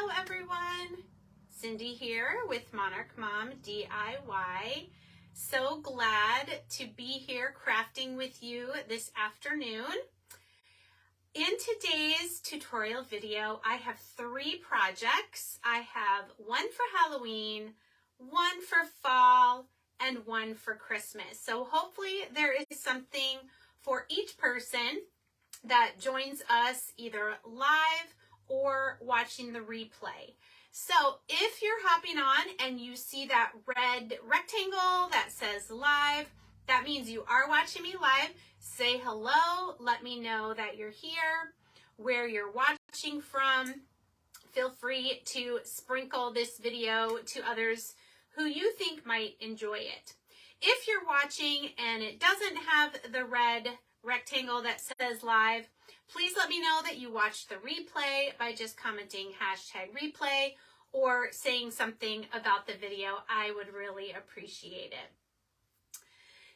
Hello everyone, Cindy here with Monarch Mom DIY. So glad to be here crafting with you this afternoon. In today's tutorial video, I have 3 projects. I have one for Halloween, one for fall, and one for Christmas. So hopefully there is something for each person that joins us either live or watching the replay. So if you're hopping on and you see that red rectangle that says live, that means you are watching me live. Say hello, let me know that you're here, where you're watching from. Feel free to sprinkle this video to others who you think might enjoy it. If you're watching and it doesn't have the red rectangle that says live, please let me know that you watched the replay by just commenting #replay or saying something about the video. I would really appreciate it.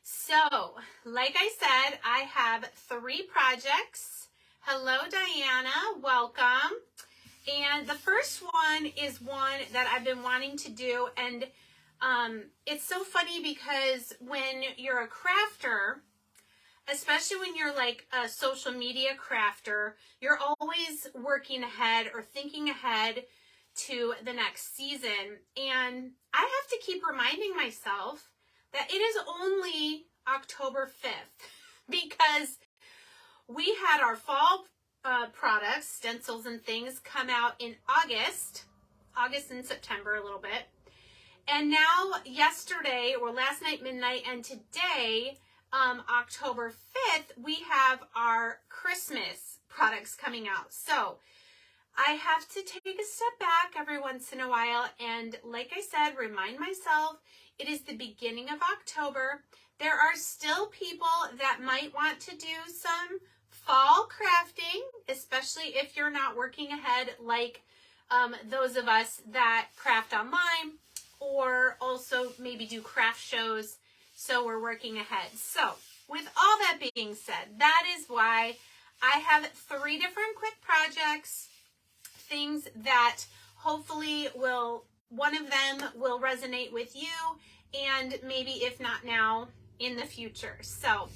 So, like I said, I have 3 projects. Hello, Diana. Welcome. And the first one is one that I've been wanting to do, and it's so funny because when you're a crafter, especially when you're like a social media crafter, you're always working ahead or thinking ahead to the next season. And I have to keep reminding myself that it is only October 5th because we had our fall products, stencils and things, come out in August and September a little bit. And now yesterday or last night midnight and today, October 5th, we have our Christmas products coming out. So I have to take a step back every once in a while and, like I said, remind myself it is the beginning of October. There are still people that might want to do some fall crafting, especially if you're not working ahead like those of us that craft online or also maybe do craft shows. So we're working ahead. So with all that being said, that is why I have 3 different quick projects, things that hopefully one of them will resonate with you, and maybe if not now, in the future. So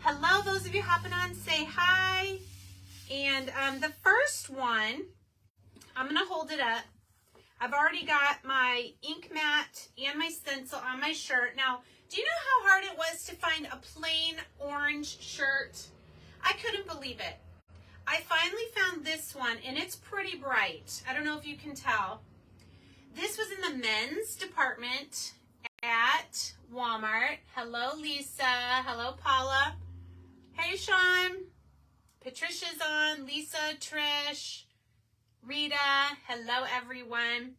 hello, those of you hopping on, say hi. And the first one, I'm gonna hold it up. I've already got my ink mat and my stencil on my shirt. Now, do you know how hard it was to find a plain orange shirt? I couldn't believe it. I finally found this one, and it's pretty bright. I don't know if you can tell. This was in the men's department at Walmart. Hello, Lisa. Hello, Paula. Hey, Sean. Patricia's on. Lisa, Trish, Rita. Hello, everyone.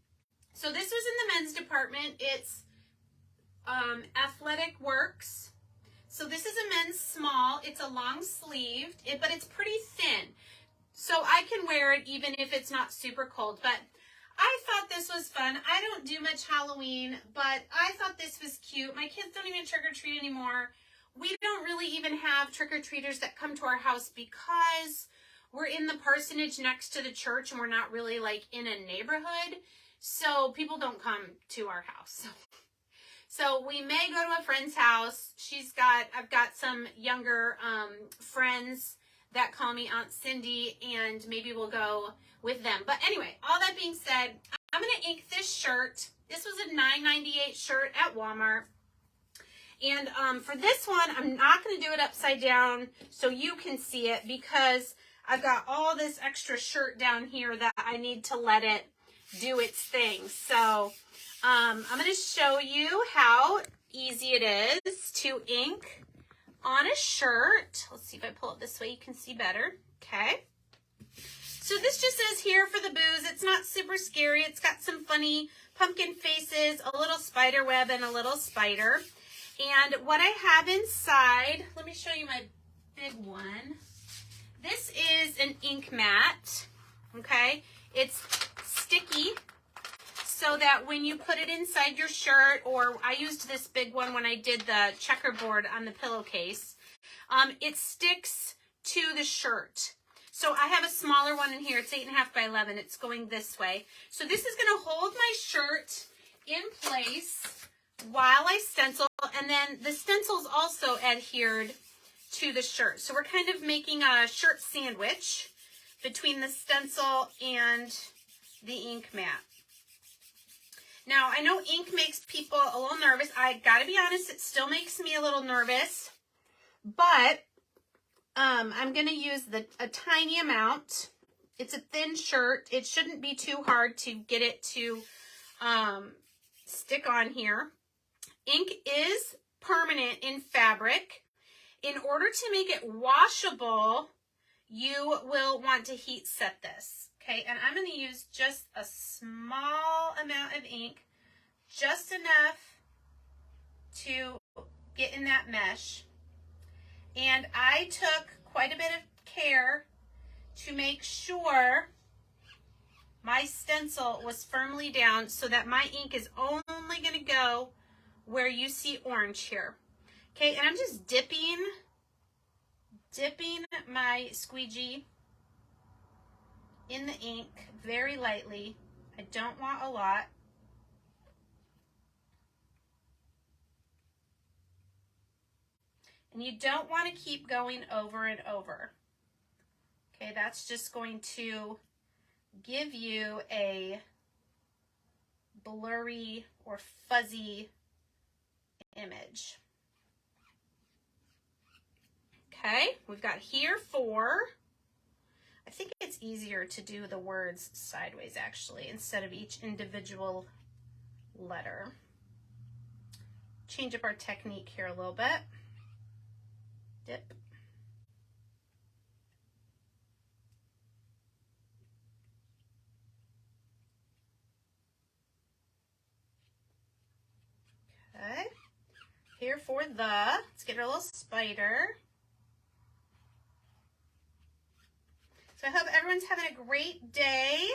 So this was in the men's department. It's Athletic Works. So this is a men's small. It's a long sleeved, but it's pretty thin. So I can wear it even if it's not super cold. But I thought this was fun. I don't do much Halloween, but I thought this was cute. My kids don't even trick-or-treat anymore. We don't really even have trick-or-treaters that come to our house because we're in the parsonage next to the church and we're not really like in a neighborhood. So people don't come to our house. So we may go to a friend's house. I've got some younger friends that call me Aunt Cindy, and maybe we'll go with them. But anyway, all that being said, I'm gonna ink this shirt. This was a $9.98 shirt at Walmart. And for this one, I'm not gonna do it upside down so you can see it because I've got all this extra shirt down here that I need to let it do its thing. So I'm going to show you how easy it is to ink on a shirt. Let's see if I pull it this way, you can see better. Okay. So this just says here for the booze. It's not super scary. It's got some funny pumpkin faces, a little spider web, and a little spider. And what I have inside, let me show you my big one. This is an ink mat. Okay. It's sticky, so that when you put it inside your shirt, or I used this big one when I did the checkerboard on the pillowcase, it sticks to the shirt. So I have a smaller one in here. It's 8.5 by 11. It's going this way. So this is going to hold my shirt in place while I stencil. And then the stencil's also adhered to the shirt. So we're kind of making a shirt sandwich between the stencil and the ink mat. Now, I know ink makes people a little nervous. I gotta be honest, it still makes me a little nervous. But I'm gonna use a tiny amount. It's a thin shirt. It shouldn't be too hard to get it to stick on here. Ink is permanent in fabric. In order to make it washable, you will want to heat set this. Okay, and I'm going to use just a small amount of ink, just enough to get in that mesh. And I took quite a bit of care to make sure my stencil was firmly down so that my ink is only going to go where you see orange here. Okay, and I'm just dipping my squeegee in the ink very lightly. I don't want a lot. And you don't want to keep going over and over. Okay, that's just going to give you a blurry or fuzzy image. Okay, we've got here 4. I think it's easier to do the words sideways actually instead of each individual letter. Change up our technique here a little bit. Dip. Okay, here for let's get our little spider. So I hope everyone's having a great day.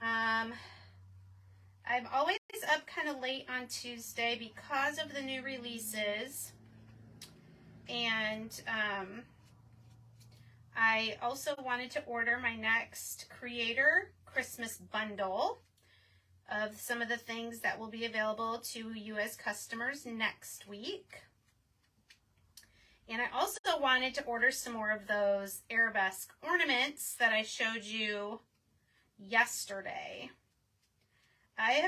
I'm always up kind of late on Tuesday because of the new releases. And I also wanted to order my next Creator Christmas bundle of some of the things that will be available to you as customers next week. And I also wanted to order some more of those arabesque ornaments that I showed you yesterday. I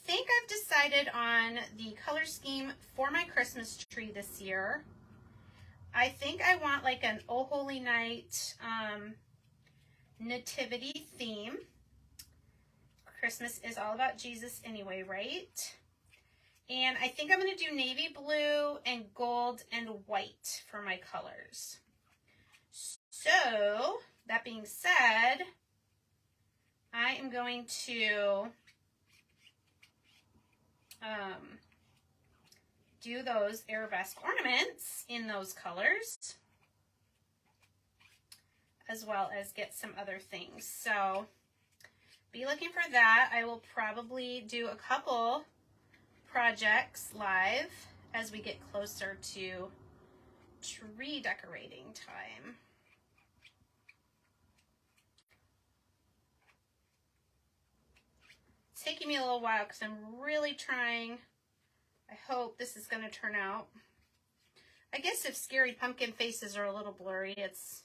think I've decided on the color scheme for my Christmas tree this year. I think I want like an Oh Holy Night nativity theme. Christmas is all about Jesus anyway, right? And I think I'm going to do navy blue and gold and white for my colors. So, that being said, I am going to do those arabesque ornaments in those colors, as well as get some other things. So, be looking for that. I will probably do a couple projects live as we get closer to tree decorating time. It's taking me a little while because I'm really trying. I hope this is going to turn out. I guess if scary pumpkin faces are a little blurry, it's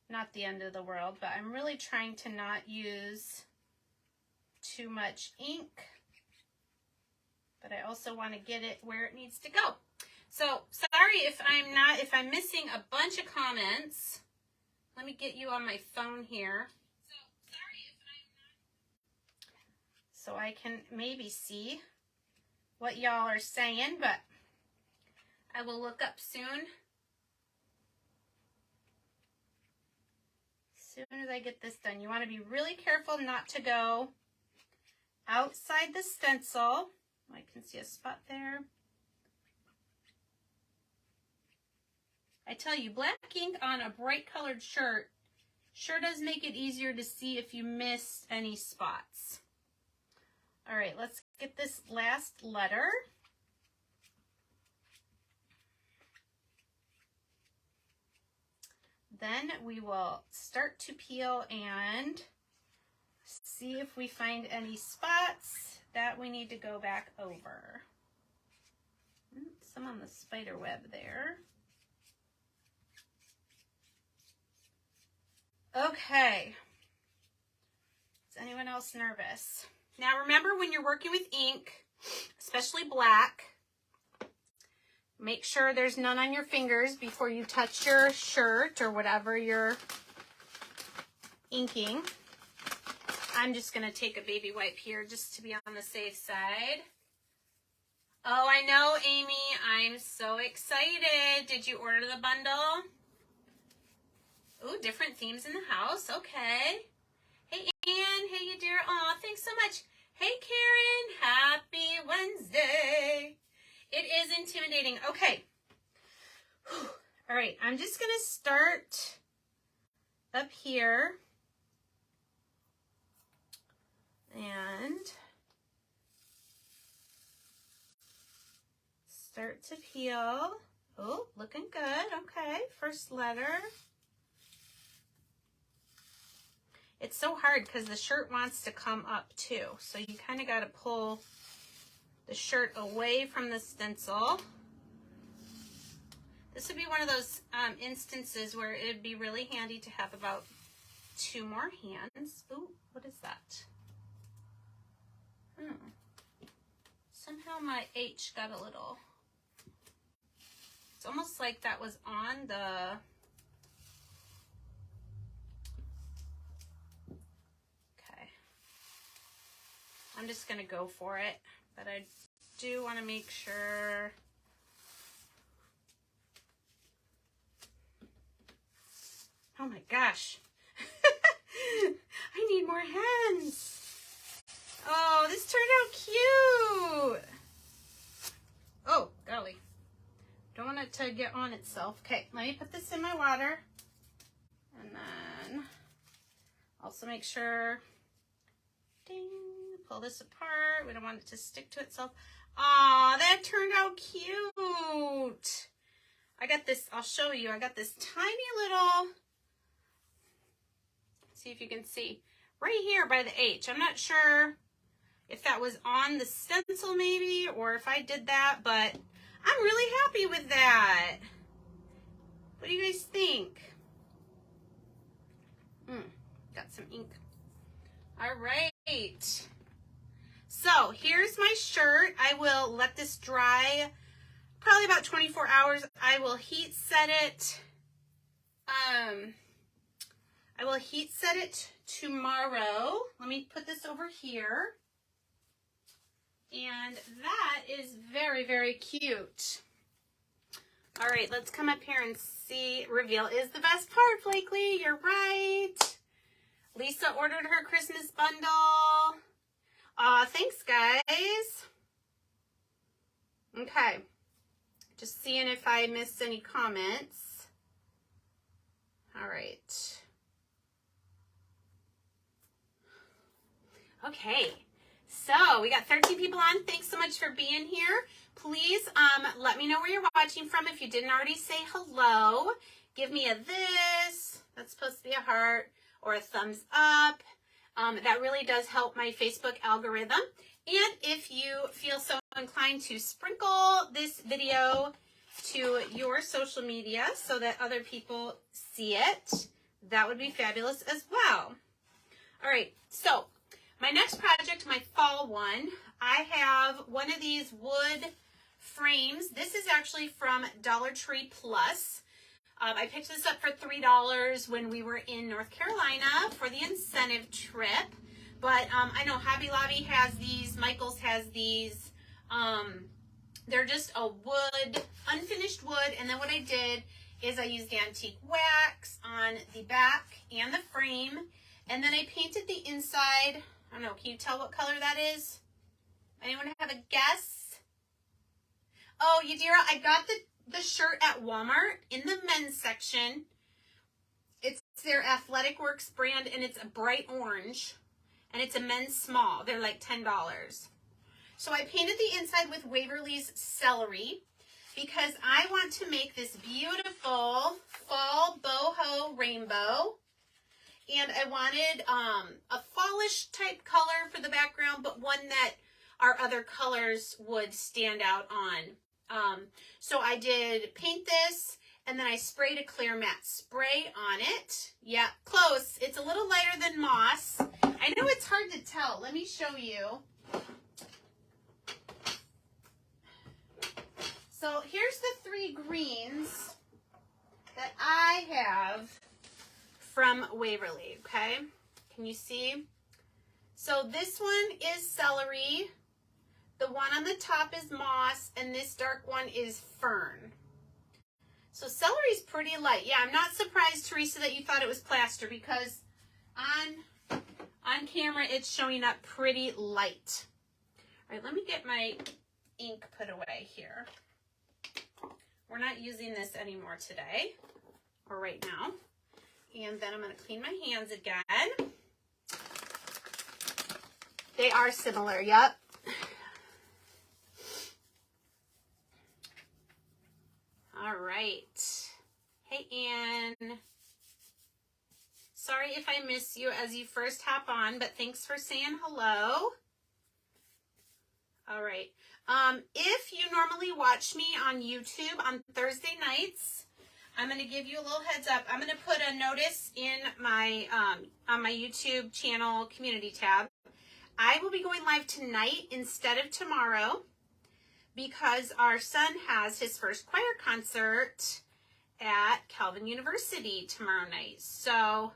not the end of the world, but I'm really trying to not use too much ink. But I also want to get it where it needs to go. So sorry if I'm missing a bunch of comments. Let me get you on my phone here. So I can maybe see what y'all are saying, but I will look up soon. As soon as I get this done. You want to be really careful not to go outside the stencil. I can see a spot there. I tell you, black ink on a bright colored shirt sure does make it easier to see if you miss any spots. All right, let's get this last letter. Then we will start to peel and see if we find any spots that we need to go back over. Some on the spider web there. Okay. Is anyone else nervous? Now remember, when you're working with ink, especially black, make sure there's none on your fingers before you touch your shirt or whatever you're inking. I'm just going to take a baby wipe here just to be on the safe side. Oh, I know, Amy. I'm so excited. Did you order the bundle? Ooh, different themes in the house. Okay. Hey, Ann. Hey, you dear. Aw, thanks so much. Hey, Karen. Happy Wednesday. It is intimidating. Okay. Whew. All right. I'm just going to start up here. And start to peel. Oh, looking good. Okay. First letter. It's so hard because the shirt wants to come up too. So you kind of got to pull the shirt away from the stencil. This would be one of those instances where it'd be really handy to have about 2 more hands. Ooh, what is that? Somehow my H got a little, it's almost like that was on the, okay. I'm just going to go for it, but I do want to make sure. Oh my gosh. I need more hands. Oh, this turned out cute. Oh, golly. Don't want it to get on itself. Okay, let me put this in my water. And then also make sure, ding, pull this apart. We don't want it to stick to itself. Aw, that turned out cute. I got this, I'll show you. I got this tiny little, see if you can see, right here by the H. I'm not sure if that was on the stencil maybe, or if I did that, but I'm really happy with that. What do you guys think? Got some ink. All right. So here's my shirt. I will let this dry probably about 24 hours. I will heat set it. I will heat set it tomorrow. Let me put this over here. And that is very, very cute. All right, let's come up here and see. Reveal is the best part, Blakely. You're right. Lisa ordered her Christmas bundle. Thanks, guys. Okay. Just seeing if I missed any comments. All right. Okay. So we got 13 people on. Thanks so much for being here. Please let me know where you're watching from. If you didn't already say hello, give me a this. That's supposed to be a heart or a thumbs up. That really does help my Facebook algorithm. And if you feel so inclined to sprinkle this video to your social media so that other people see it, that would be fabulous as well. All right, so my next project, my fall one, I have one of these wood frames. This is actually from Dollar Tree Plus. I picked this up for $3 when we were in North Carolina for the incentive trip. But I know Hobby Lobby has these, Michael's has these. They're just a wood, unfinished wood. And then what I did is I used antique wax on the back and the frame. And then I painted the inside. I don't know, can you tell what color that is? Anyone have a guess? Oh, Yadira, I got the shirt at Walmart in the men's section. It's their Athletic Works brand, and it's a bright orange, and it's a men's small. They're like $10. So I painted the inside with Waverly's Celery, because I want to make this beautiful fall boho rainbow. And I wanted a fallish type color for the background, but one that our other colors would stand out on. So I did paint this, and then I sprayed a clear matte spray on it. Yeah, close. It's a little lighter than moss. I know it's hard to tell. Let me show you. So here's the 3 greens that I have from Waverly, okay? Can you see? So this one is celery. The one on the top is moss, and this dark one is fern. So celery's pretty light. Yeah, I'm not surprised, Teresa, that you thought it was plaster, because on camera it's showing up pretty light. All right, let me get my ink put away here. We're not using this anymore today, or right now. And then I'm going to clean my hands again. They are similar, yep. All right. Hey, Ann. Sorry if I miss you as you first hop on, but thanks for saying hello. All right. If you normally watch me on YouTube on Thursday nights, I'm going to give you a little heads up. I'm going to put a notice in my on my YouTube channel community tab. I will be going live tonight instead of tomorrow because our son has his first choir concert at Calvin University tomorrow night. So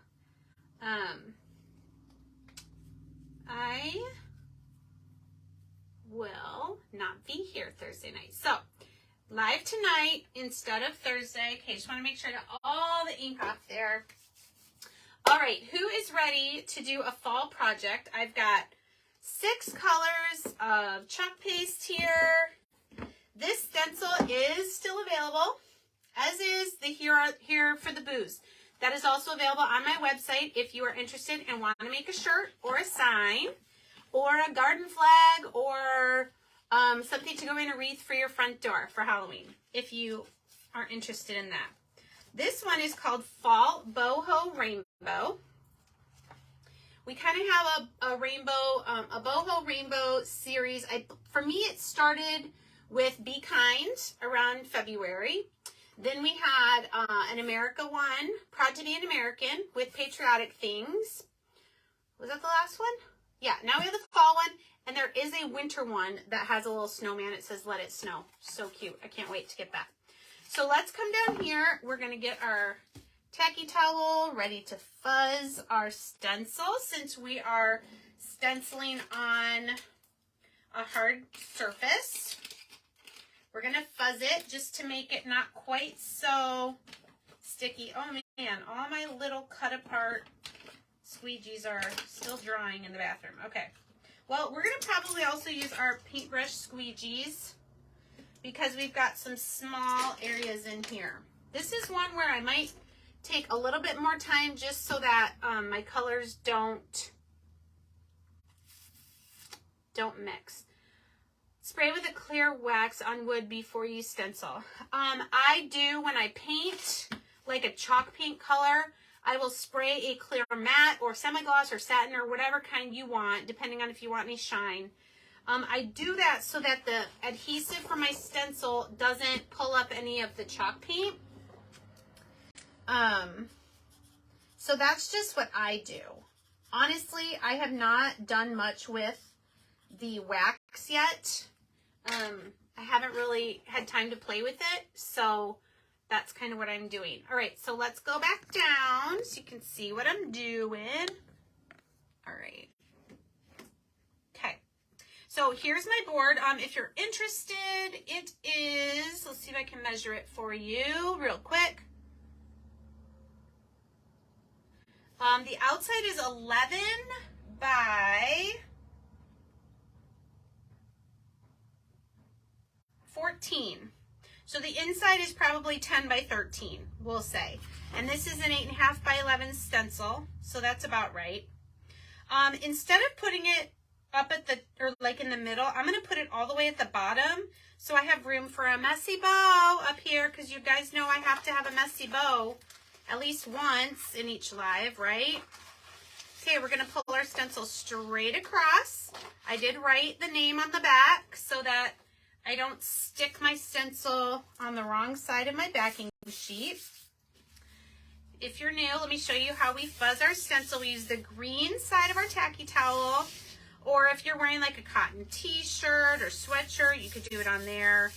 I will not be here Thursday night. So live tonight instead of Thursday. Okay, just want to make sure I got all the ink off there. All right, who is ready to do a fall project? I've got 6 colors of chalk paste here. This stencil is still available, as is the Here for the Booze. That is also available on my website if you are interested and want to make a shirt or a sign or a garden flag or something to go in a wreath for your front door for Halloween, if you are interested in that. This one is called Fall Boho Rainbow. We kind of have a rainbow, a boho rainbow series. For me, it started with Be Kind around February. Then we had an America one, Proud to be an American, with patriotic things. Was that the last one? Yeah, now we have the fall one, and there is a winter one that has a little snowman. It says, Let It Snow. So cute. I can't wait to get that. So let's come down here. We're going to get our tacky towel ready to fuzz our stencil, since we are stenciling on a hard surface. We're going to fuzz it just to make it not quite so sticky. Oh man, all my little cut apart squeegees are still drying in the bathroom. Okay, well, we're going to probably also use our paintbrush squeegees because we've got some small areas in here. This is one where I might take a little bit more time just so that my colors don't mix. Spray with a clear wax on wood before you stencil. I do, when I paint like a chalk paint color, I will spray a clear matte or semi-gloss or satin or whatever kind you want, depending on if you want any shine. I do that so that the adhesive for my stencil doesn't pull up any of the chalk paint. So that's just what I do. Honestly, I have not done much with the wax yet. I haven't really had time to play with it, so that's kind of what I'm doing. All right, so let's go back down so you can see what I'm doing. All right. Okay. So here's my board. If you're interested, it is, let's see if I can measure it for you real quick. The outside is 11 by 14. So the inside is probably 10 by 13, we'll say. And this is an 8.5 by 11 stencil, so that's about right. Instead of putting it up at the, or like in the middle. I'm going to put it all the way at the bottom so I have room for a messy bow up here, because you guys know I have to have a messy bow at least once in each live, right? Okay, we're going to pull our stencil straight across. I did write the name on the back so that I don't stick my stencil on the wrong side of my backing sheet. If you're new, let me show you how we fuzz our stencil. We use the green side of our tacky towel, or if you're wearing like a cotton t-shirt or sweatshirt, you could do it on there.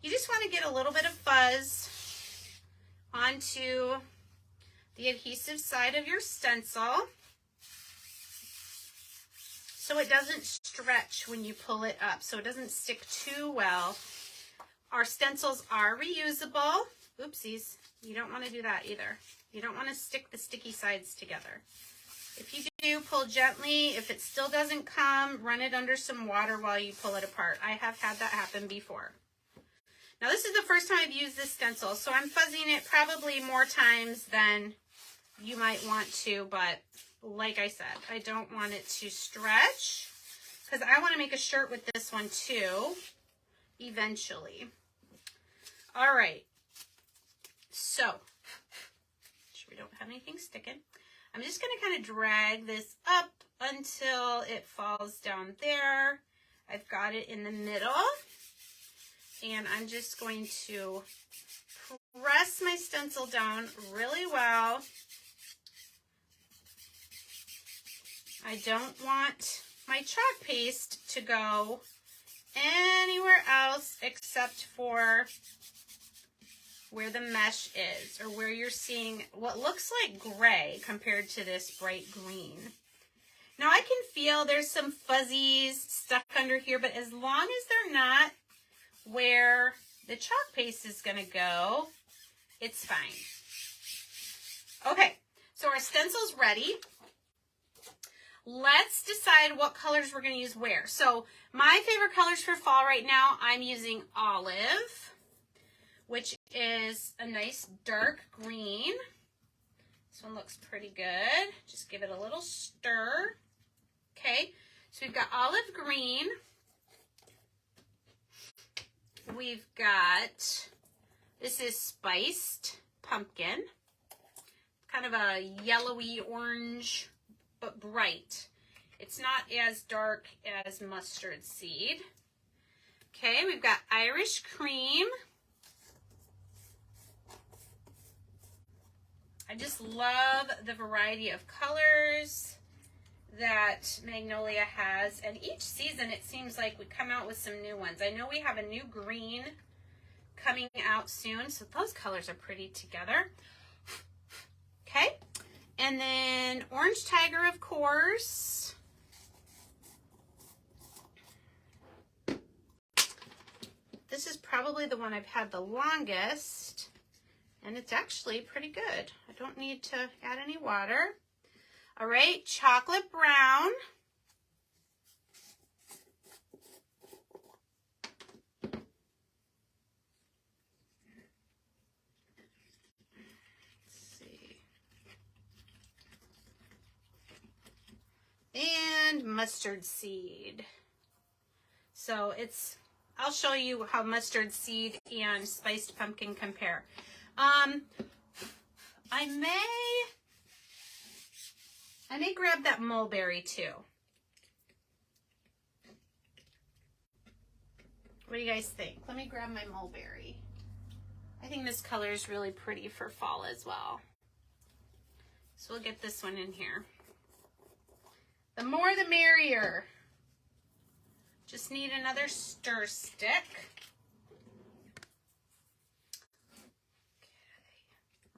You just want to get a little bit of fuzz onto the adhesive side of your stencil so it doesn't stretch when you pull it up, so it doesn't stick too well. Our stencils are reusable. Oopsies, you don't want to do that either. You don't want to stick the sticky sides together. If you do, pull gently. If it still doesn't come, run it under some water while you pull it apart. I have had that happen before. Now this is the first time I've used this stencil, so I'm fuzzing it probably more times than you might want to, but like I said, I don't want it to stretch because I want to make a shirt with this one too, eventually. All right, so sure we don't have anything sticking. I'm just going to kind of drag this up until it falls down there. I've got it in the middle, and I'm just going to press my stencil down really well. I don't want my chalk paste to go anywhere else except for where the mesh is, or where you're seeing what looks like gray compared to this bright green. Now I can feel there's some fuzzies stuck under here, but as long as they're not where the chalk paste is going to go, it's fine. Okay, so our stencil's ready. Let's decide what colors we're going to use where. So my favorite colors for fall right now, I'm using olive, which is a nice dark green. This one looks pretty good. Just give it a little stir. Okay, so we've got olive green. We've got, this is spiced pumpkin. Kind of a yellowy orange, but bright. It's not as dark as mustard seed. Okay, we've got Irish cream. I just love the variety of colors that Magnolia has, and each season it seems like we come out with some new ones. I know we have a new green coming out soon, so those colors are pretty together. Okay, and then orange tiger, of course. This is probably the one I've had the longest, and it's actually pretty good. I don't need to add any water. All right, chocolate brown. Let's see. And mustard seed. So it's, I'll show you how mustard seed and spiced pumpkin compare. I may grab that mulberry too. What do you guys think? Let me grab my mulberry. I think this color is really pretty for fall as well. So we'll get this one in here. The more the merrier. Just need another stir stick.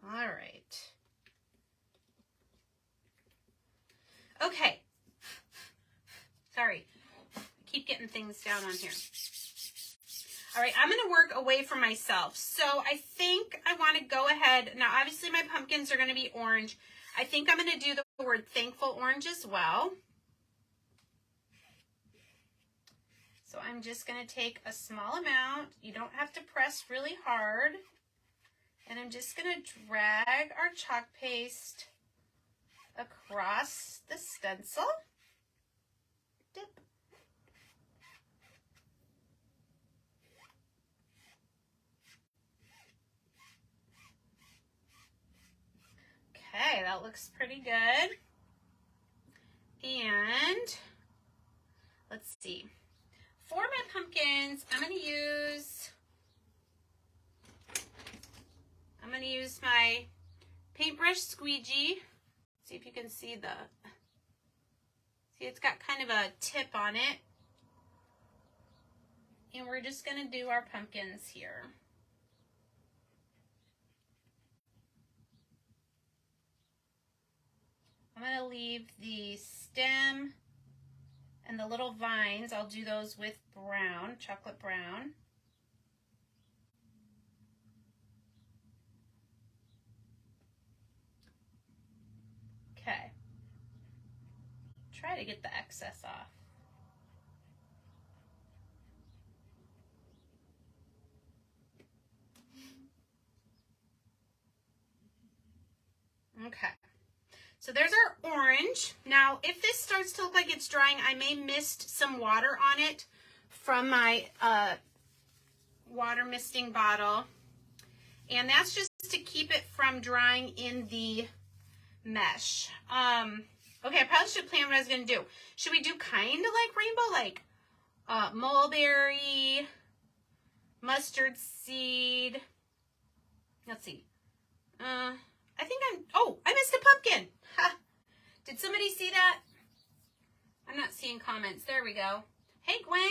Okay. All right. Okay. Sorry. I keep getting things down on here. All right, I'm going to work away from myself. So I think I want to go ahead. Now, obviously, my pumpkins are going to be orange. I think I'm going to do the word thankful orange as well. So I'm just going to take a small amount. You don't have to press really hard. And I'm just going to drag our chalk paste across the stencil. Dip. looks pretty good. And let's see. For my pumpkins, I'm going to use my paintbrush squeegee. See if you can see it's got kind of a tip on it. And we're just going to do our pumpkins here. I'm going to leave the stem and the little vines. I'll do those with brown, chocolate brown. Okay. Try to get the excess off. Okay. So there's our orange. Now, if this starts to look like it's drying, I may mist some water on it from my water misting bottle. And that's just to keep it from drying in the mesh. Okay, I probably should plan what I was going to do. Should we do kind of like rainbow, like mulberry, mustard seed? Let's see. I think I missed a pumpkin. Ha. Did somebody see that? I'm not seeing comments. There we go. Hey, Gwen.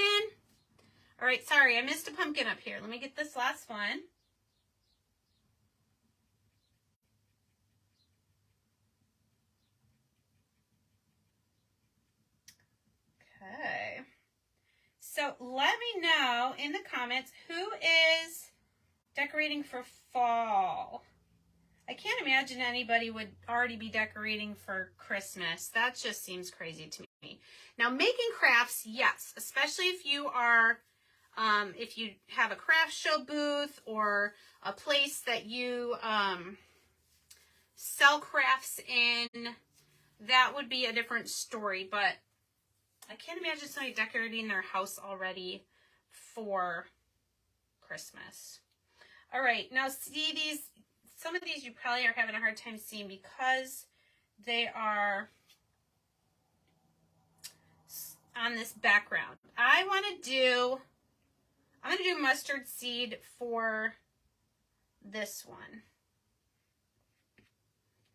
All right, sorry, I missed a pumpkin up here. Let me get this last one. Okay. So let me know in the comments who is decorating for fall. I can't imagine anybody would already be decorating for Christmas. That just seems crazy to me. Now, making crafts, yes, especially if you are, if you have a craft show booth or a place that you sell crafts in, that would be a different story. But I can't imagine somebody decorating their house already for Christmas. All right, now see these. Some of these you probably are having a hard time seeing because they are on this background. I'm going to do mustard seed for this one.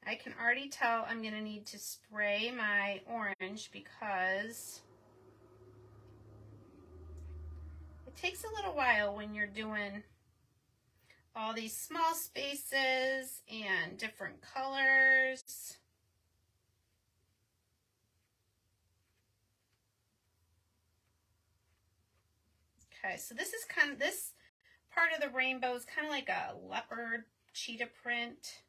I can already tell I'm going to need to spray my orange because it takes a little while when you're doing all these small spaces and different colors. Okay, so this is this part of the rainbow is kind of like a leopard cheetah print.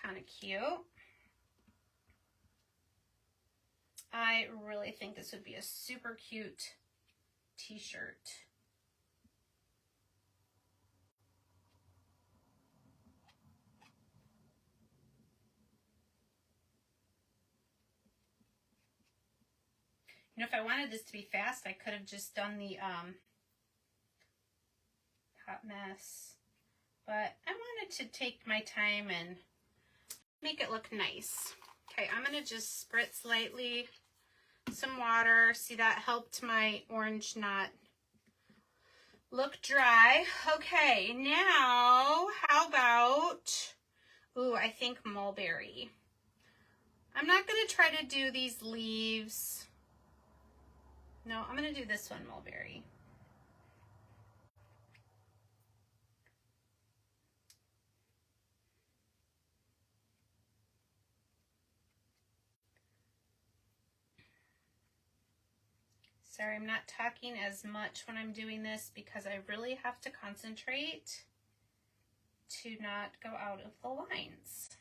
Kind of cute. I really think this would be a super cute t-shirt. You know, if I wanted this to be fast, I could have just done the hot mess. But I wanted to take my time and make it look nice. Okay, I'm going to just spritz lightly some water. See, that helped my orange not look dry. Okay, now how about, ooh, I think mulberry. I'm not going to try to do these leaves. No, I'm going to do this one, mulberry. Sorry, I'm not talking as much when I'm doing this because I really have to concentrate to not go out of the lines.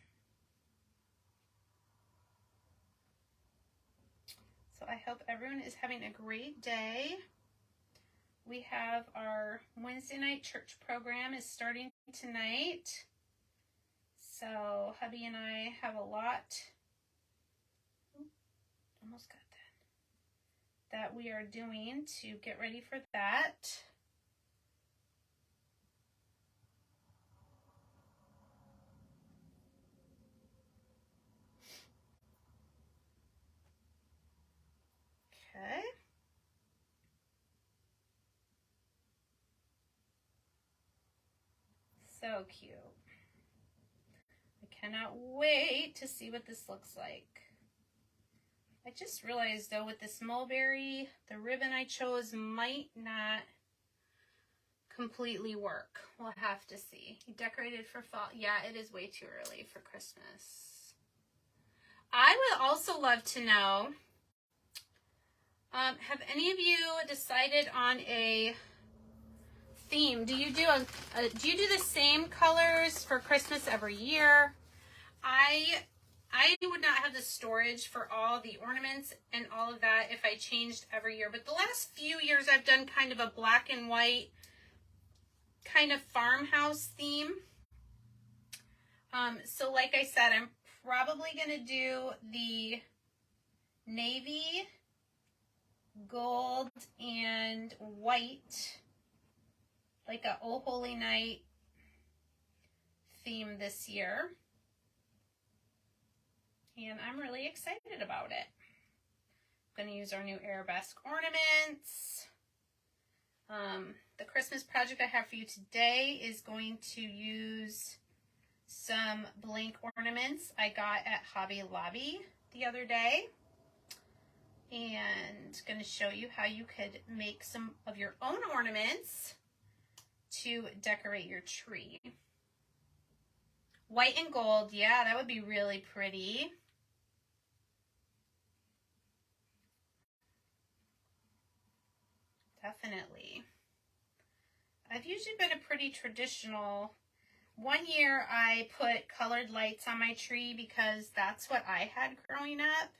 So I hope everyone is having a great day. We have our Wednesday night church program is starting tonight. So hubby and I have a lot, almost got that we are doing to get ready for that. So cute. I cannot wait to see what this looks like. I just realized though with this mulberry, the ribbon I chose might not completely work. We'll have to see. You decorated for fall. Yeah, it is way too early for Christmas. I would also love to know, have any of you decided on a theme? Do you do the same colors for Christmas every year? I would not have the storage for all the ornaments and all of that if I changed every year. But the last few years I've done kind of a black and white kind of farmhouse theme. So like I said, I'm probably going to do the navy, gold, and white, like a Oh Holy Night theme this year. And I'm really excited about it. I'm going to use our new arabesque ornaments. The Christmas project I have for you today is going to use some blank ornaments I got at Hobby Lobby the other day. And going to show you how you could make some of your own ornaments to decorate your tree. White and gold, yeah, that would be really pretty. Definitely. I've usually been a pretty traditional. One year I put colored lights on my tree because that's what I had growing up.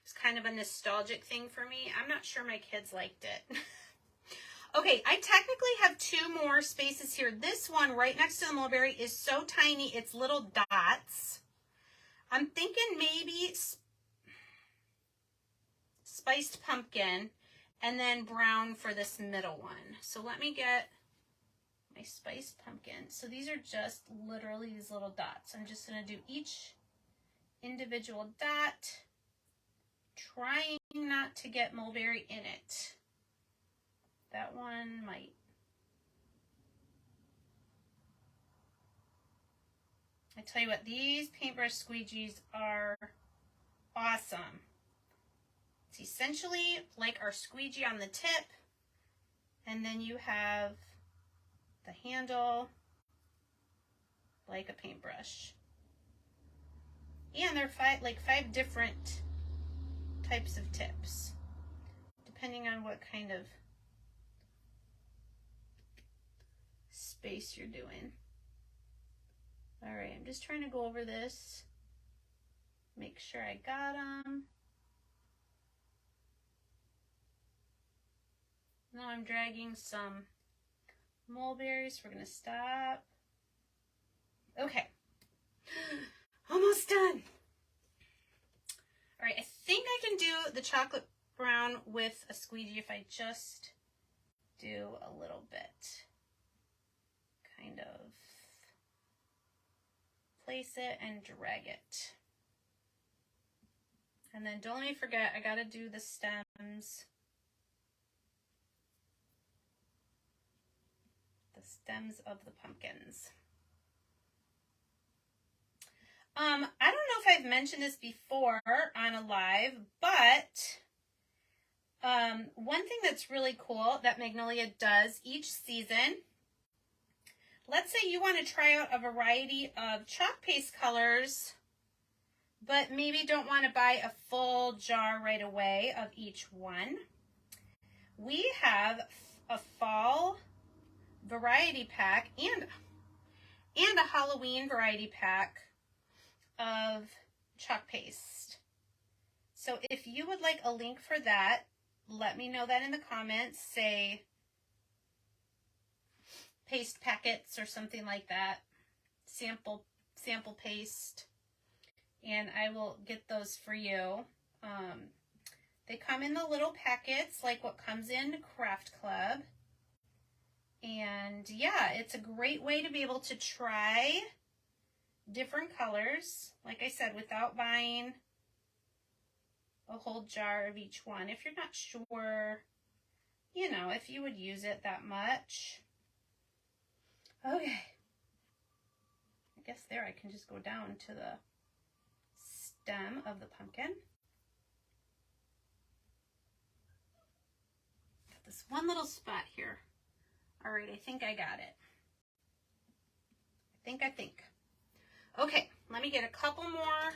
It's kind of a nostalgic thing for me. I'm not sure my kids liked it. Okay, I technically have two more spaces here. This one right next to the mulberry is so tiny, it's little dots. I'm thinking maybe spiced pumpkin and then brown for this middle one. So let me get my spiced pumpkin. So these are just literally these little dots. I'm just going to do each individual dot, trying not to get mulberry in it. That one might. I tell you what, these paintbrush squeegees are awesome. It's essentially like our squeegee on the tip, and then you have the handle like a paintbrush. And they're five different types of tips, depending on what kind of space you're doing. All right, I'm just trying to go over this, make sure I got them. Now I'm dragging some mulberries. We're gonna stop. Okay, almost done. All right, I think I can do the chocolate brown with a squeegee if I just do a little bit. Kind of place it and drag it. And then don't let me forget, I gotta do the stems. The stems of the pumpkins. I don't know if I've mentioned this before on a live, but one thing that's really cool that Magnolia does each season, let's say you want to try out a variety of chalk paste colors, but maybe don't want to buy a full jar right away of each one. We have a fall variety pack and a Halloween variety pack of chalk paste. So if you would like a link for that, let me know that in the comments. Say paste packets or something like that, sample paste, and I will get those for you. They come in the little packets like what comes in Craft Club. And yeah, it's a great way to be able to try different colors, like I said, without buying a whole jar of each one. If you're not sure, you know, if you would use it that much. Okay, guess there I can just go down to the stem of the pumpkin. Got this one little spot here. All right, I think I got it. I think. Okay, let me get a couple more.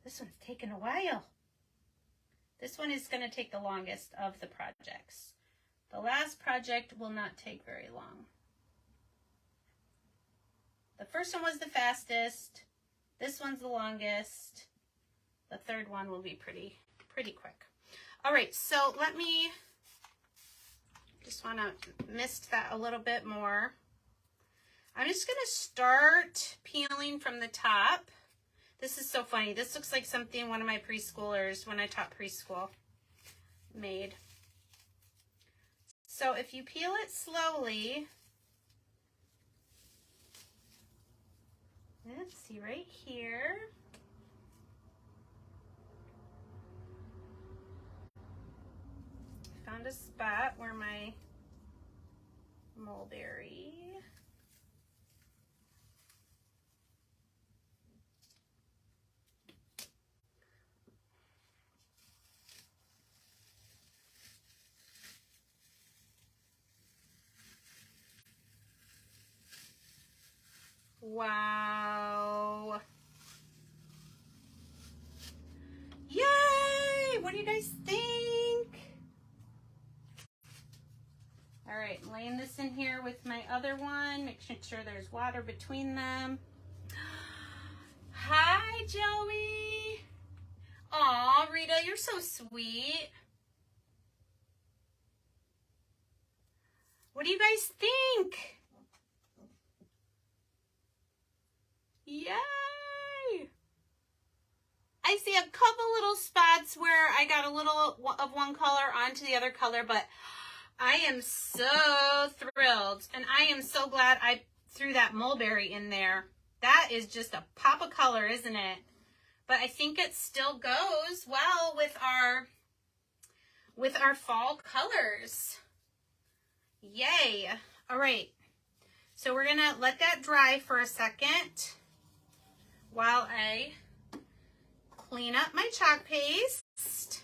This one's taking a while. This one is going to take the longest of the projects. The last project will not take very long. The first one was the fastest. This one's the longest. The third one will be pretty quick. All right, so let me just want to mist that a little bit more. I'm just going to start peeling from the top. This is so funny. This looks like something one of my preschoolers, when I taught preschool, made. So if you peel it slowly, let's see right here. I found a spot where my mulberry. Wow. Yay! What do you guys think? All right, laying this in here with my other one. Make sure there's water between them. Hi, Joey. Aw, Rita, you're so sweet. What do you guys think? Yay! I see a couple little spots where I got a little of one color onto the other color, but I am so thrilled, and I am so glad I threw that mulberry in there. That is just a pop of color, isn't it? But I think it still goes well with our fall colors. Yay. All right. So we're going to let that dry for a second while I clean up my chalk paste.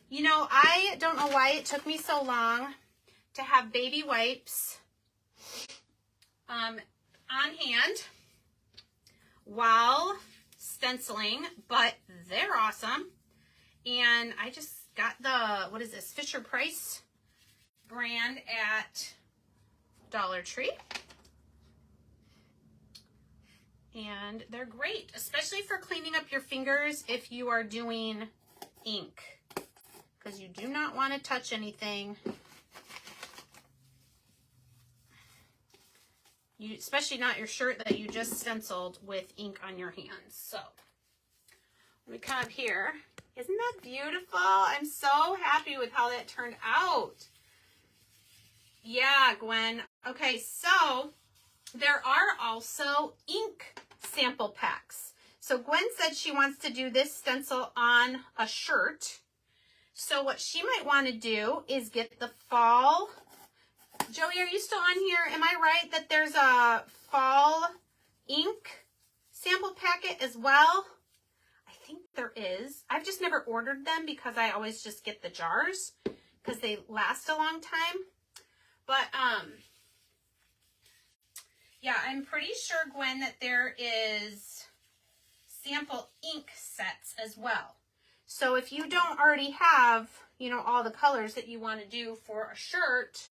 You know, I don't know why it took me so long to have baby wipes on hand while stenciling, but they're awesome. And I just got the, what is this, Fisher Price brand at Dollar Tree. And they're great, especially for cleaning up your fingers if you are doing ink, because you do not want to touch anything. Especially not your shirt that you just stenciled with ink on your hands. So let me come up here. Isn't that beautiful? I'm so happy with how that turned out. Yeah, Gwen. Okay, so there are also ink sample packs. So Gwen said she wants to do this stencil on a shirt. So what she might want to do is get the fall. Joey, are you still on here? Am I right that there's a fall ink sample packet as well? I think there is. I've just never ordered them because I always just get the jars because they last a long time. But, yeah, I'm pretty sure, Gwen, that there is sample ink sets as well. So if you don't already have, you know, all the colors that you want to do for a shirt,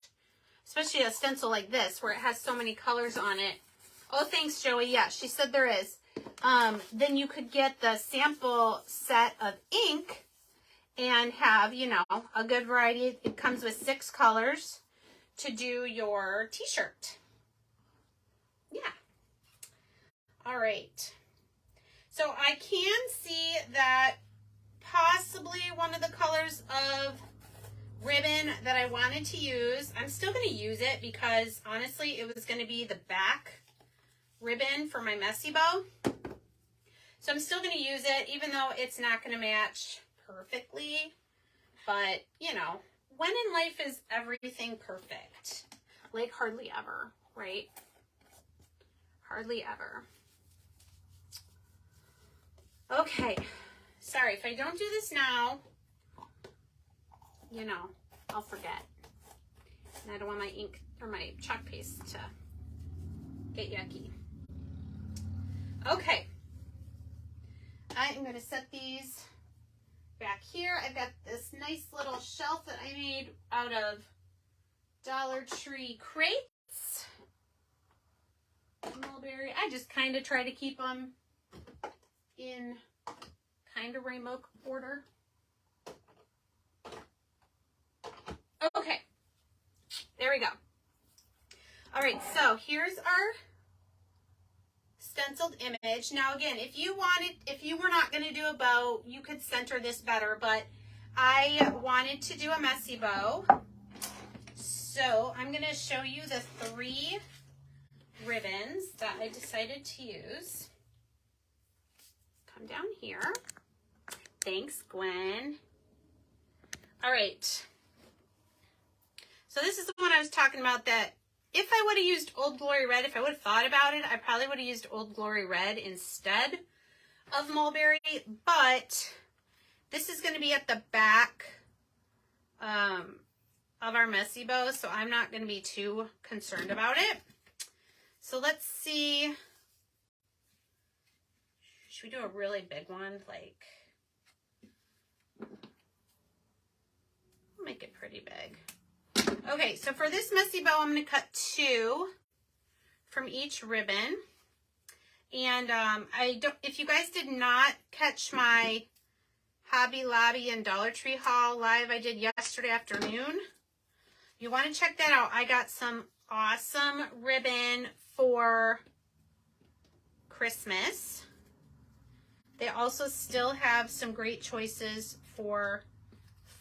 especially a stencil like this where it has so many colors on it. Oh, thanks, Joey. Yeah, she said there is. Then you could get the sample set of ink and have, you know, a good variety. It comes with 6 colors to do your t-shirt. Yeah. All right. So I can see that possibly one of the colors of ribbon that I wanted to use, I'm still going to use it because honestly it was going to be the back ribbon for my messy bow. So I'm still going to use it even though it's not going to match perfectly. But, you know, when in life is everything perfect? Like hardly ever, right? hardly ever. Okay, sorry, if I don't do this now, you know, I'll forget. And I don't want my ink or my chalk paste to get yucky. Okay, I am going to set these back here. I've got this nice little shelf that I made out of Dollar Tree crates. Mulberry. I just kind of try to keep them in kind of rainbow order. Okay, there we go. All right, so here's our stenciled image. Now again, if you were not going to do a bow, you could center this better, but I wanted to do a messy bow. So I'm going to show you the 3 ribbons that I decided to use. Come down here. Thanks, Gwen. All right. So this is the one I was talking about that if I would have used Old Glory Red, if I would have thought about it, I probably would have used Old Glory Red instead of Mulberry, but this is going to be at the back of our messy bow, so I'm not going to be too concerned about it. So let's see. Should we do a really big one? Like, I'll make it pretty big. Okay, so for this messy bow, I'm going to cut 2 from each ribbon. And if you guys did not catch my Hobby Lobby and Dollar Tree haul live I did yesterday afternoon, you want to check that out. I got some awesome ribbon for Christmas. They also still have some great choices for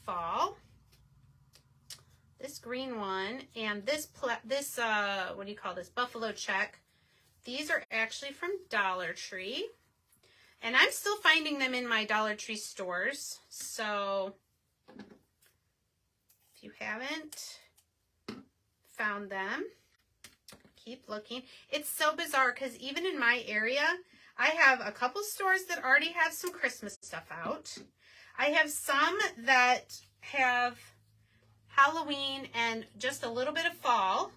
fall. This green one and this what do you call this, buffalo check, these are actually from Dollar Tree, and I'm still finding them in my Dollar Tree stores, so if you haven't found them, keep looking. It's so bizarre because even in my area, I have a couple stores that already have some Christmas stuff out. I have some that have Halloween and just a little bit of fall.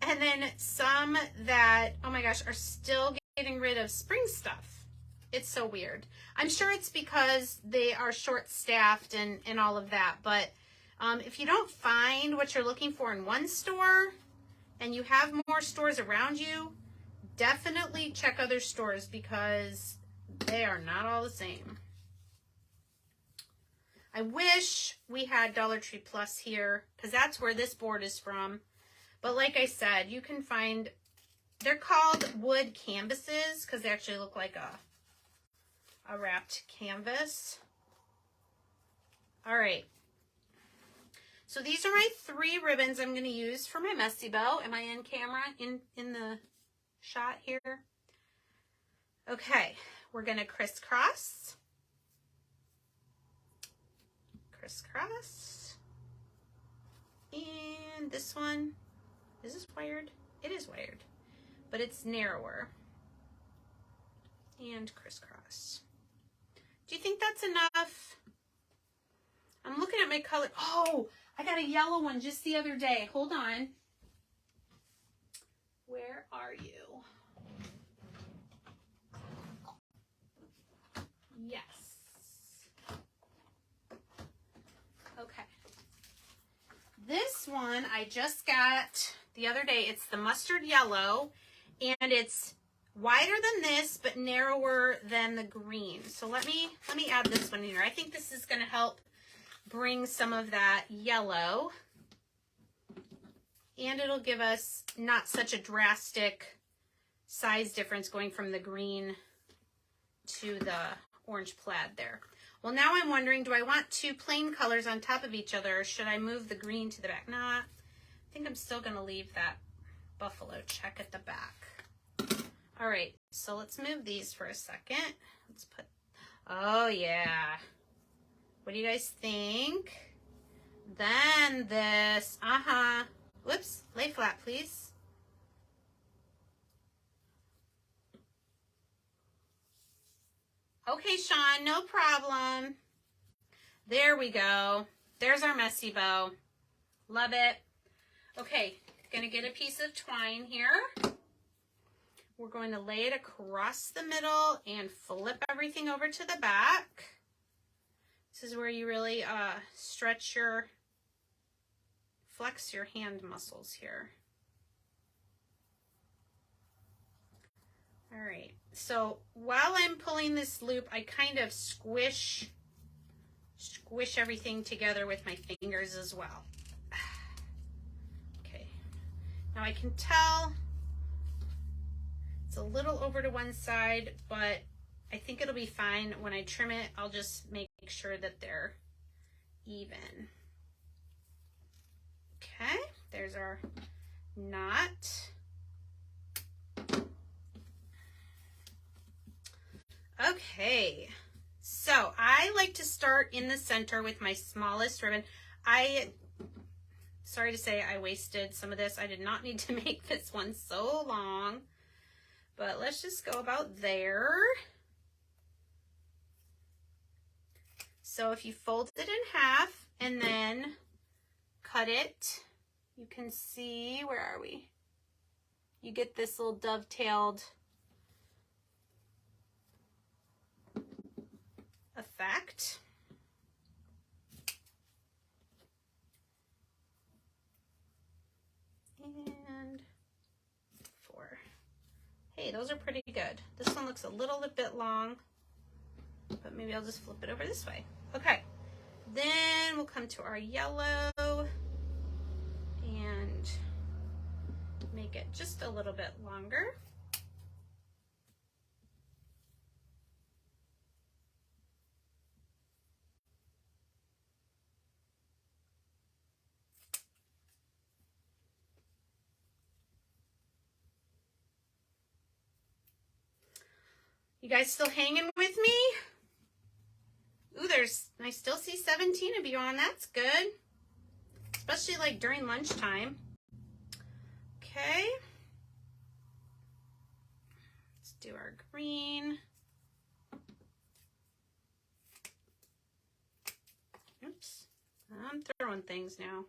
And then some that, oh my gosh, are still getting rid of spring stuff. It's so weird. I'm sure it's because they are short-staffed and all of that. But if you don't find what you're looking for in one store and you have more stores around you, definitely check other stores because they are not all the same. I wish we had Dollar Tree Plus here because that's where this board is from. But like I said, you can find, they're called wood canvases because they actually look like a wrapped canvas. All right. So these are my 3 ribbons I'm going to use for my messy bow. Am I in camera in the shot here? Okay, we're going to crisscross. Crisscross. And this one, is this wired? It is wired, but it's narrower. And crisscross. Do you think that's enough? I'm looking at my color. Oh, I got a yellow one just the other day. Hold on. Where are you? Yes. Okay. This one I just got the other day. It's the mustard yellow, and it's wider than this, but narrower than the green. So let me add this one in here. I think this is going to help bring some of that yellow, and it'll give us not such a drastic size difference going from the green to the orange plaid there. Well, now I'm wondering, do I want 2 plain colors on top of each other, or should I move the green to the back? Nah, I think I'm still going to leave that buffalo check at the back. All right, so let's move these for a second. Let's put, oh yeah. What do you guys think? Then this, whoops, lay flat, please. Okay, Sean, no problem. There we go. There's our messy bow. Love it. Okay, gonna get a piece of twine here. We're going to lay it across the middle and flip everything over to the back. This is where you really flex your hand muscles here. All right, so while I'm pulling this loop, I kind of squish everything together with my fingers as well. Okay, now I can tell it's a little over to one side, but I think it'll be fine. When I trim it, I'll just make sure that they're even. Okay, there's our knot. Okay, so I like to start in the center with my smallest ribbon. Sorry to say I wasted some of this. I did not need to make this one so long, but let's just go about there. So if you fold it in half and then cut it, you can see, where are we? You get this little dovetailed effect. And 4. Hey, those are pretty good. This one looks a little bit long, but maybe I'll just flip it over this way. Okay, then we'll come to our yellow and make it just a little bit longer. You guys still hanging with me? Ooh, I still see 17 of you on. That's good. Especially like during lunchtime. Okay. Let's do our green. Oops. I'm throwing things now.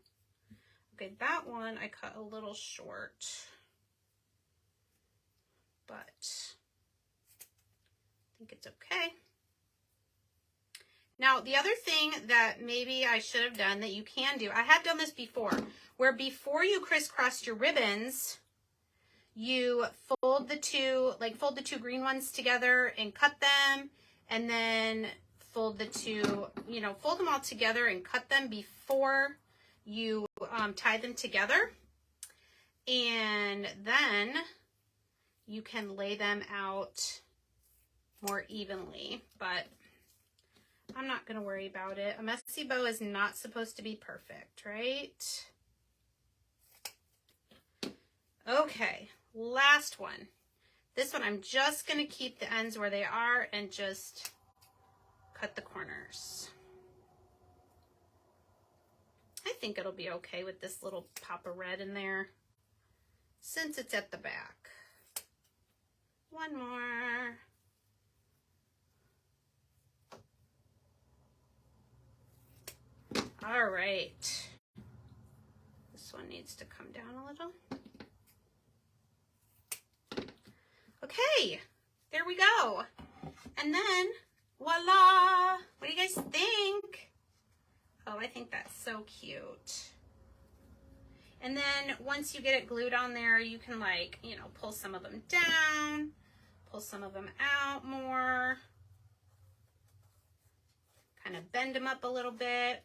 Okay, that one I cut a little short. But I think it's okay. Now, the other thing that maybe I should have done that you can do, I have done this before, where before you crisscross your ribbons, you fold the two green ones together and cut them, and then fold them all together and cut them before you tie them together. And then you can lay them out more evenly, but I'm not going to worry about it. A messy bow is not supposed to be perfect, right? Okay, last one. This one I'm just going to keep the ends where they are and just cut the corners. I think it'll be okay with this little pop of red in there since it's at the back. One more. All right. This one needs to come down a little. Okay, there we go. And then, voila! What do you guys think? Oh, I think that's so cute. And then once you get it glued on there, you can pull some of them down, pull some of them out more, kind of bend them up a little bit.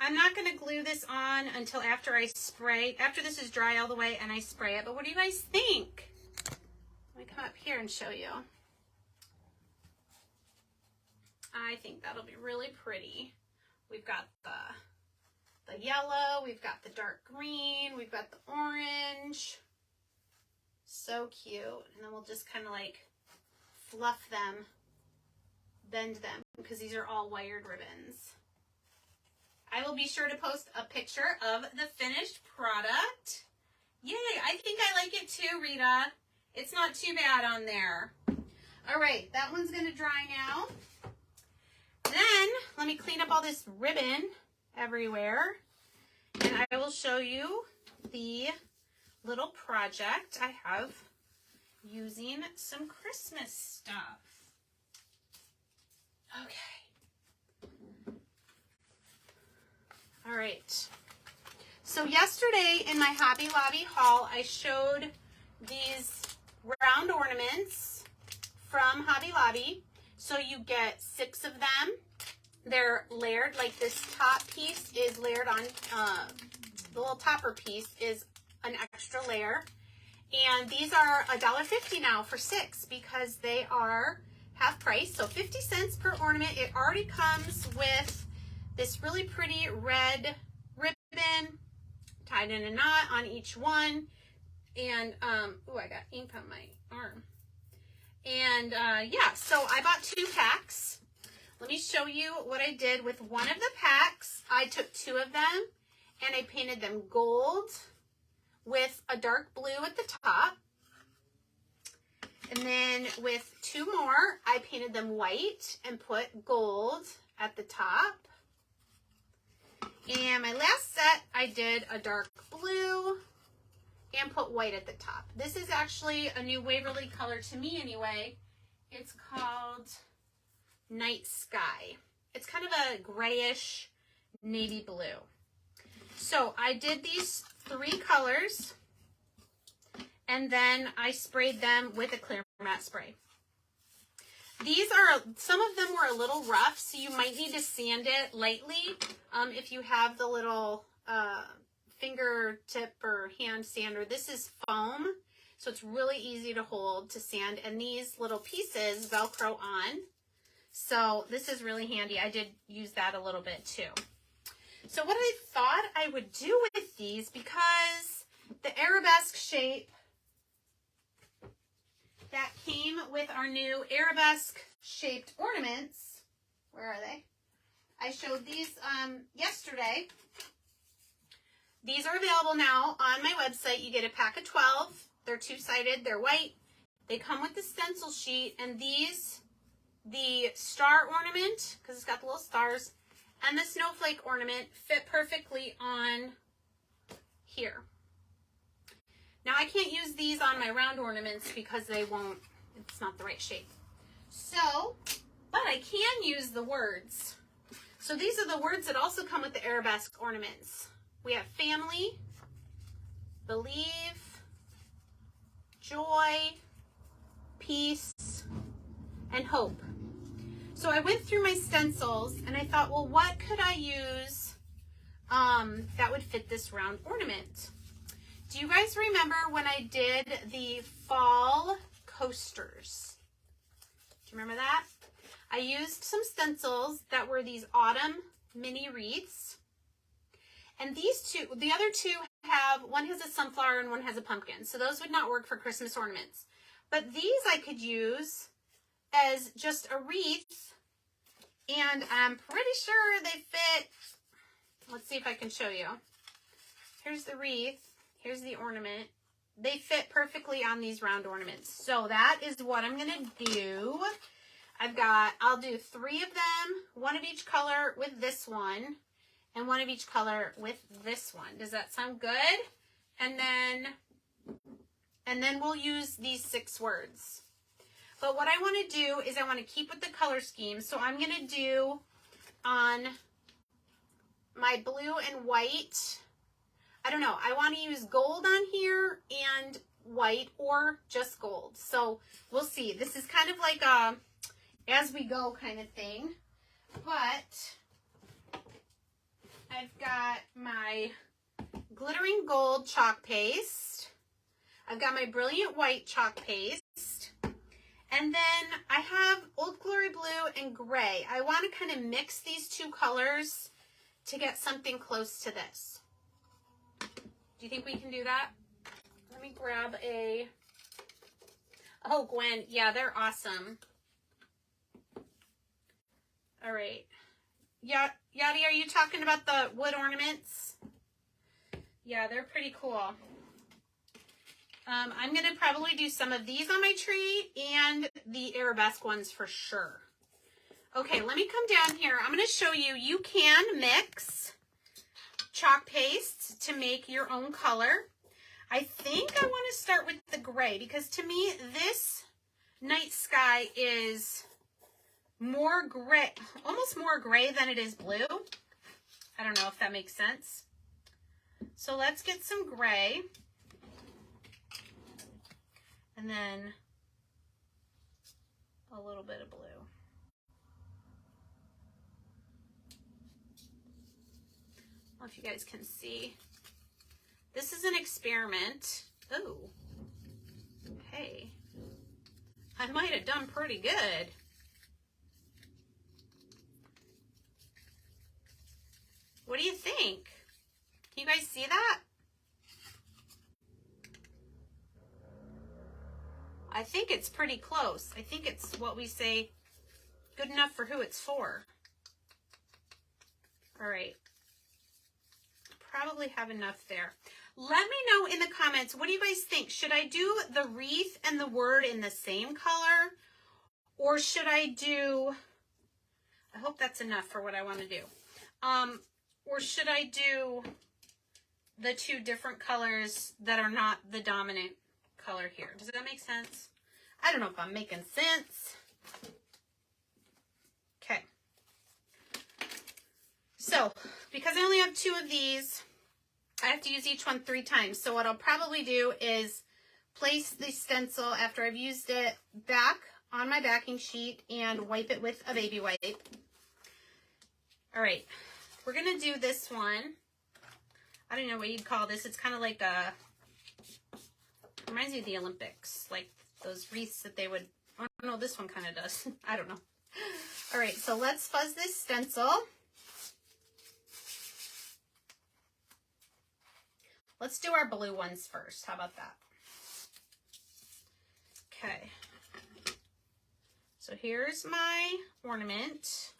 I'm not going to glue this on until after I spray, after this is dry all the way and I spray it. But what do you guys think? Let me come up here and show you. I think that'll be really pretty. We've got the yellow, we've got the dark green, we've got the orange. So cute. And then we'll just kind of fluff them, bend them, because these are all wired ribbons. I will be sure to post a picture of the finished product. Yay, I think I like it too, Rita. It's not too bad on there. All right, that one's gonna dry now. Then let me clean up all this ribbon everywhere, and I will show you the little project I have using some Christmas stuff. Okay. All right. So yesterday in my Hobby Lobby haul, I showed these round ornaments from Hobby Lobby. So you get 6 of them. They're layered, like this top piece is layered on, the little topper piece is an extra layer. And these are $1.50 now for 6 because they are half price. So 50 cents per ornament. It already comes with this really pretty red ribbon tied in a knot on each one. And, oh, I got ink on my arm. And, yeah, so I bought 2 packs. Let me show you what I did with one of the packs. I took 2 of them and I painted them gold with a dark blue at the top. And then with 2 more, I painted them white and put gold at the top. And my last set, I did a dark blue and put white at the top. This is actually a new Waverly color to me anyway. It's called Night Sky. It's kind of a grayish navy blue. So I did these 3 colors and then I sprayed them with a clear matte spray. These are, some of them were a little rough, so you might need to sand it lightly if you have the little fingertip or hand sander. This is foam, so it's really easy to hold to sand, and these little pieces Velcro on. So this is really handy. I did use that a little bit too. So what I thought I would do with these, because the arabesque shape that came with our new arabesque shaped ornaments, where are they? I showed these yesterday. These are available now on my website. You get a pack of 12. They're 2-sided, they're white. They come with the stencil sheet, and these, the star ornament, because it's got the little stars, and the snowflake ornament fit perfectly on here. Now I can't use these on my round ornaments because they won't, it's not the right shape. So, but I can use the words. So these are the words that also come with the arabesque ornaments. We have family, believe, joy, peace, and hope. So I went through my stencils and I thought, well, what could I use that would fit this round ornament? Do you guys remember when I did the fall coasters? Do you remember that? I used some stencils that were these autumn mini wreaths. And these 2, the other 2 have, one has a sunflower and one has a pumpkin. So those would not work for Christmas ornaments. But these I could use as just a wreath. And I'm pretty sure they fit. Let's see if I can show you. Here's the wreath. Here's the ornament. They fit perfectly on these round ornaments. So that is what I'm going to do. I'll do 3 of them, 1 of each color with this one, and 1 of each color with this one. Does that sound good? And then we'll use these 6 words. But what I want to do is I want to keep with the color scheme. So I'm going to do on my blue and white, I don't know, I want to use gold on here and white or just gold. So we'll see. This is kind of like a as we go kind of thing. But I've got my glittering gold chalk paste. I've got my brilliant white chalk paste. And then I have Old Glory Blue and gray. I want to kind of mix these 2 colors to get something close to this. Do you think we can do that? Let me grab a... Oh, Gwen. Yeah, they're awesome. All right. Yeah, Yadi, are you talking about the wood ornaments? Yeah, they're pretty cool. I'm going to probably do some of these on my tree and the arabesque ones for sure. Okay, let me come down here. I'm going to show you, you can mix chalk paste to make your own color. I think I want to start with the gray because to me, this night sky is more gray, almost more gray than it is blue. I don't know if that makes sense. So let's get some gray. And then a little bit of blue. I don't know if you guys can see. This is an experiment. Oh, hey, I might have done pretty good. What do you think? Can you guys see that? I think it's pretty close. I think it's what we say, good enough for who it's for. All right. Probably have enough there. Let me know in the comments, what do you guys think? Should I do the wreath and the word in the same color? Or should I do, I hope that's enough for what I want to do. Or should I do the two different colors that are not the dominant color here? Does that make sense? I don't know if I'm making sense. Okay. So, because I only have 2 of these, I have to use each one 3 times. So what I'll probably do is place the stencil after I've used it back on my backing sheet and wipe it with a baby wipe. All right, we're gonna do this one. I don't know what you'd call this. It's kind of like a, reminds me of the Olympics, like those wreaths that they would, oh no, this one kind of does. I don't know. All right, so let's fuzz this stencil. Let's do our blue ones first. How about that? Okay. So here's my ornament.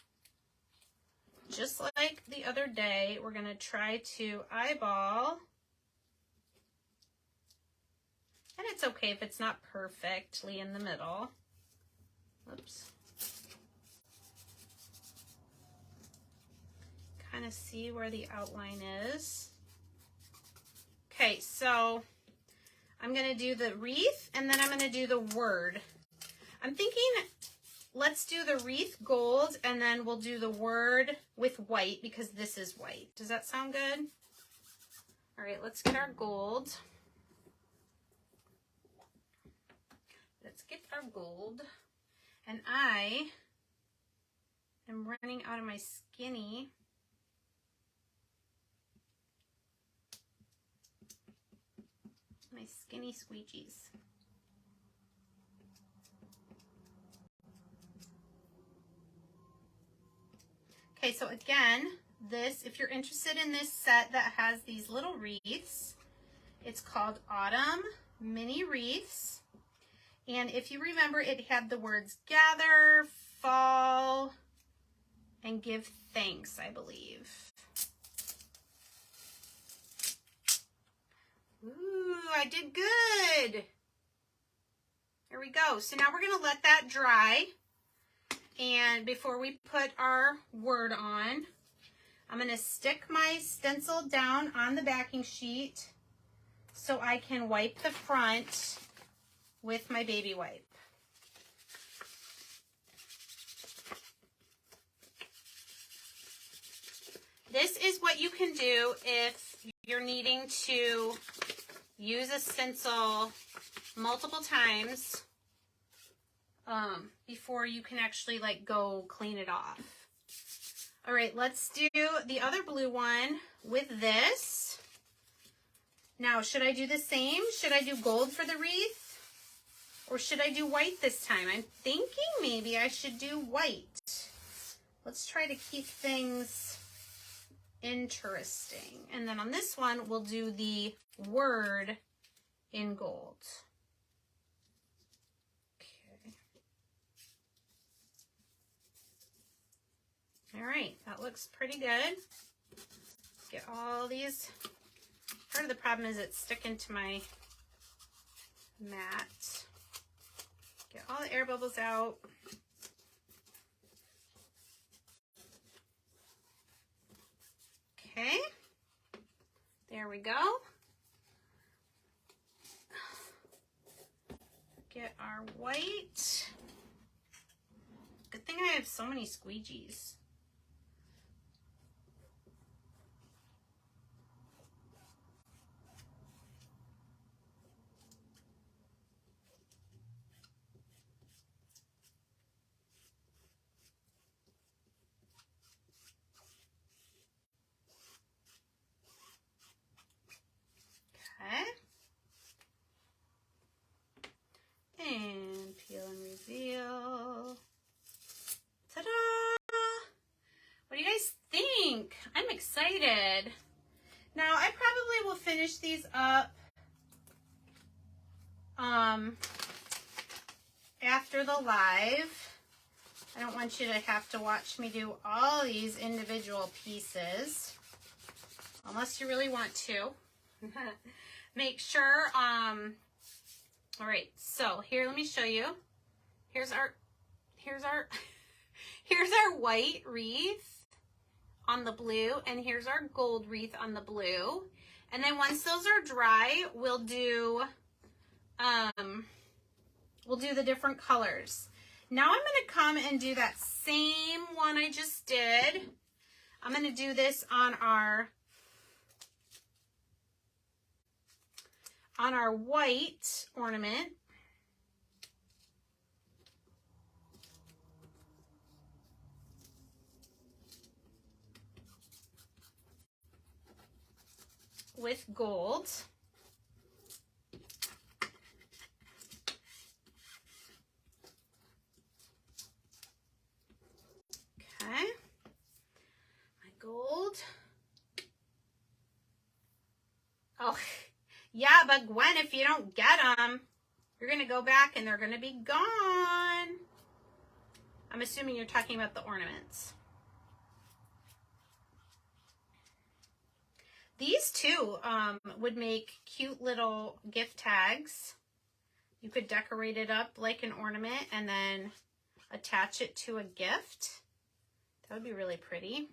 Just like the other day, we're going to try to eyeball. And it's okay if it's not perfectly in the middle. Oops. Kind of see where the outline is. Okay, so I'm going to do the wreath and then I'm going to do the word. I'm thinking let's do the wreath gold and then we'll do the word with white because this is white. Does that sound good? All right, let's get our gold. Let's get our gold. And I am running out of my skinny. My skinny squeegees. Okay, so again, this, if you're interested in this set that has these little wreaths, it's called Autumn Mini Wreaths. And if you remember, it had the words gather, fall, and give thanks, I believe. Ooh, I did good. There we go. So now we're going to let that dry. And before we put our word on, I'm going to stick my stencil down on the backing sheet so I can wipe the front with my baby wipe. This is what you can do if you're needing to use a stencil multiple times before you can actually like go clean it off. All right, let's do the other blue one with this. Now, should I do the same? Should I do gold for the wreath? Or should I do white this time? I'm thinking maybe I should do white. Let's try to keep things interesting. And then on this one, we'll do the word in gold. Okay. All right, that looks pretty good. Get all these. Part of the problem is it's sticking to my mat. Get all the air bubbles out. Okay, there we go. Get our white. Good thing I have so many squeegees. Okay. And peel and reveal. Ta-da! What do you guys think? I'm excited. Now, I probably will finish these up after the live. I don't want you to have to watch me do all these individual pieces, unless you really want to. Make sure, all right, so here, let me show you. Here's our here's our white wreath on the blue, and here's our gold wreath on the blue. And then once those are dry, we'll do the different colors. Now I'm going to come and do that same one I just did. I'm going to do this on our white ornament. With gold. Okay. My gold. Oh, yeah, but Gwen, if you don't get them, you're going to go back and they're going to be gone. I'm assuming you're talking about the ornaments. These two would make cute little gift tags. You could decorate it up like an ornament and then attach it to a gift. That would be really pretty.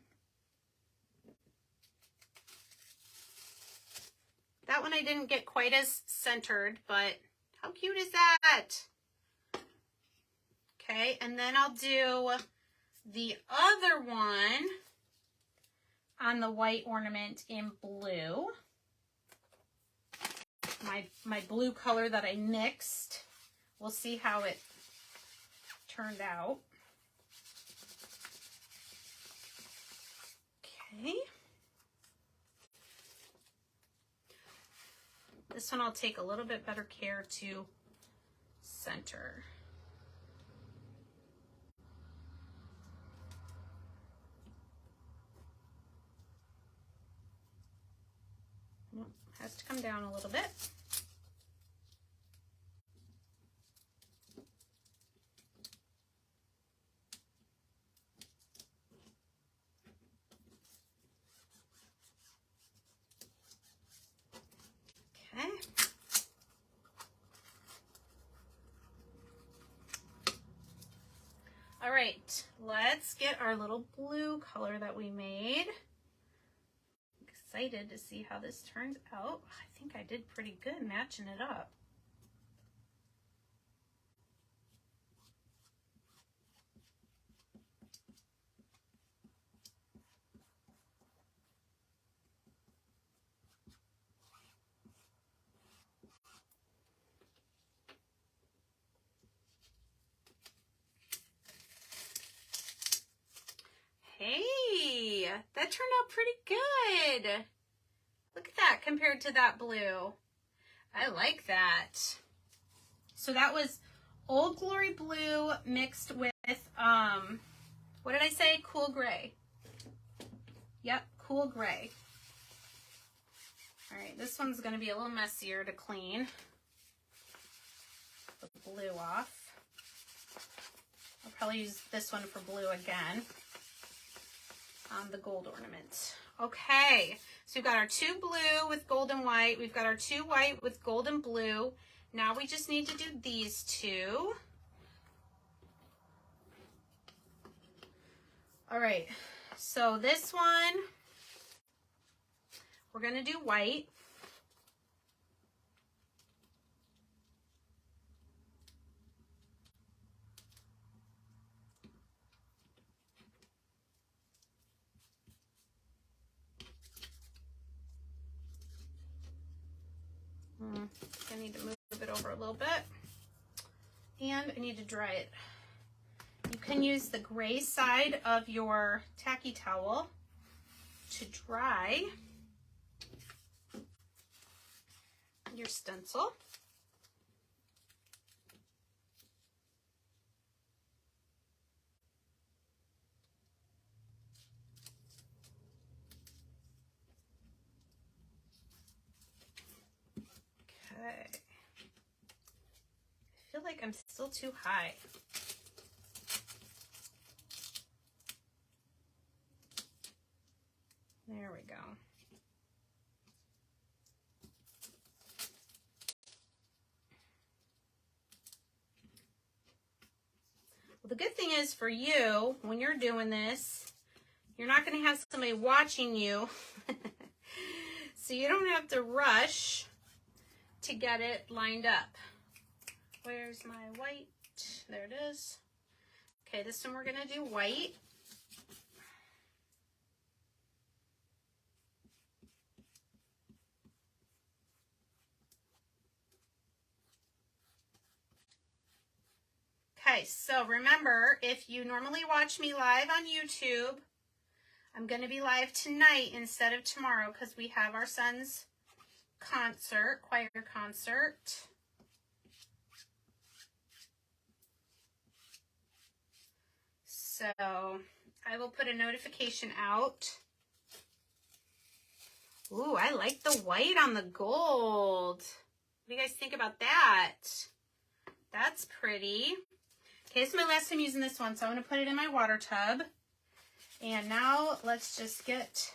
That one I didn't get quite as centered, but how cute is that? Okay, and then I'll do the other one on the white ornament in blue. My blue color that I mixed. We'll see how it turned out. Okay. This one I'll take a little bit better care to center. Has to come down a little bit. Okay. All right, let's get our little blue color that we made. Excited to see how this turns out. I think I did pretty good matching it up. Hey, that turned out pretty good. Look at that compared to that blue. I like that. So that was Old Glory Blue mixed with, what did I say? Cool Gray. Yep, Cool Gray. All right, this one's gonna be a little messier to clean. Put the blue off. I'll probably use this one for blue again on the gold ornament. Okay, so we've got our two blue with gold and white. We've got our two white with gold and blue. Now we just need to do these two. All right, so this one, we're gonna do white. I need to move it over a little bit, and I need to dry it. You can use the gray side of your tacky towel to dry your stencil. Okay. I feel like I'm still too high. There we go. Well, the good thing is for you, when you're doing this, you're not going to have somebody watching you. So you don't have to rush to get it lined up. Where's my white? There it is. Okay, this one we're going to do white. Okay, so remember, if you normally watch me live on YouTube, I'm going to be live tonight instead of tomorrow because we have our son's concert, choir concert. So I will put a notification out. Ooh, I like the white on the gold. What do you guys think about that? That's pretty. Okay, this is my last time using this one, so I'm going to put it in my water tub. And now let's just get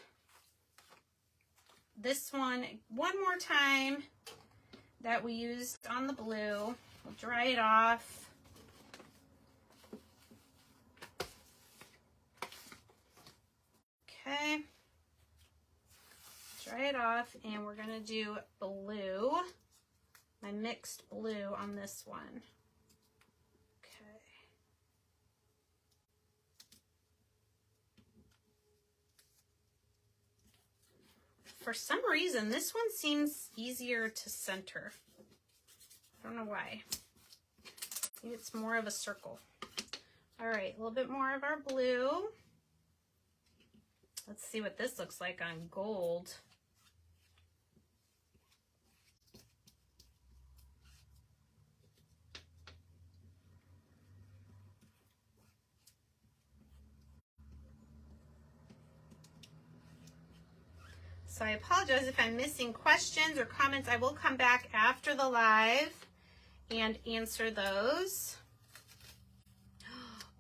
this one more time that we used on the blue. We'll dry it off. Okay. Dry it off, and we're going to do blue, my mixed blue on this one. Okay. For some reason, this one seems easier to center. I don't know why. Maybe it's more of a circle. All right, a little bit more of our blue. Let's see what this looks like on gold. So I apologize if I'm missing questions or comments. I will come back after the live and answer those.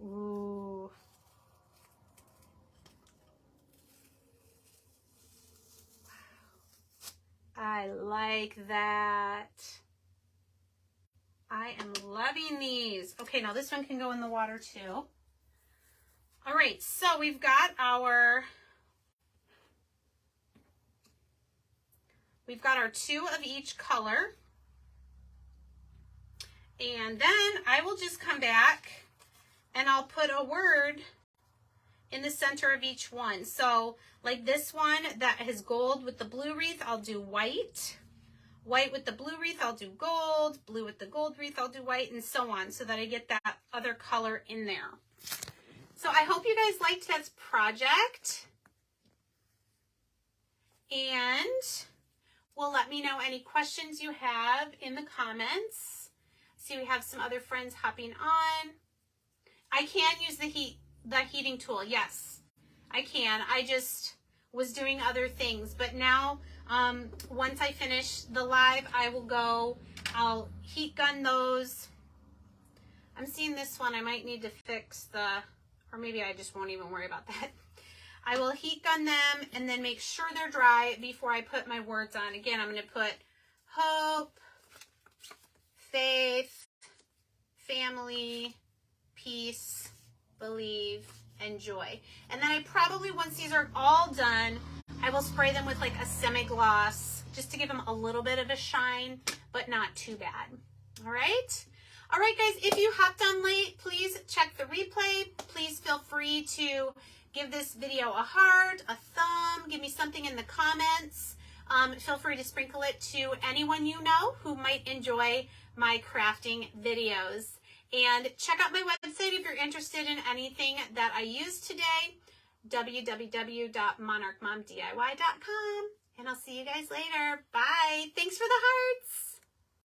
Ooh. I like that. I am loving these. Okay, now this one can go in the water too. All right, so we've got our two of each color. And then I will just come back and I'll put a word in the center of each one. So like this one that has gold with the blue wreath, I'll do white. White with the blue wreath, I'll do gold. Blue with the gold wreath, I'll do white, and so on, so that I get that other color in there. So I hope you guys liked that project. And well, let me know any questions you have in the comments. See, we have some other friends hopping on. I can use the heating tool. Yes, I can. I just was doing other things. But now, once I finish the live, I'll heat gun those. I'm seeing this one. I might need to fix or maybe I just won't even worry about that. I will heat gun them and then make sure they're dry before I put my words on. Again, I'm going to put hope, family, peace, believe, and joy. And then I probably, once these are all done, I will spray them with like a semi-gloss just to give them a little bit of a shine, but not too bad. All right? All right, guys, if you hopped on late, please check the replay. Please feel free to give this video a heart, a thumb, give me something in the comments. Feel free to sprinkle it to anyone you know who might enjoy my crafting videos. And check out my website if you're interested in anything that I used today, www.monarchmomdiy.com. And I'll see you guys later. Bye. Thanks for the hearts.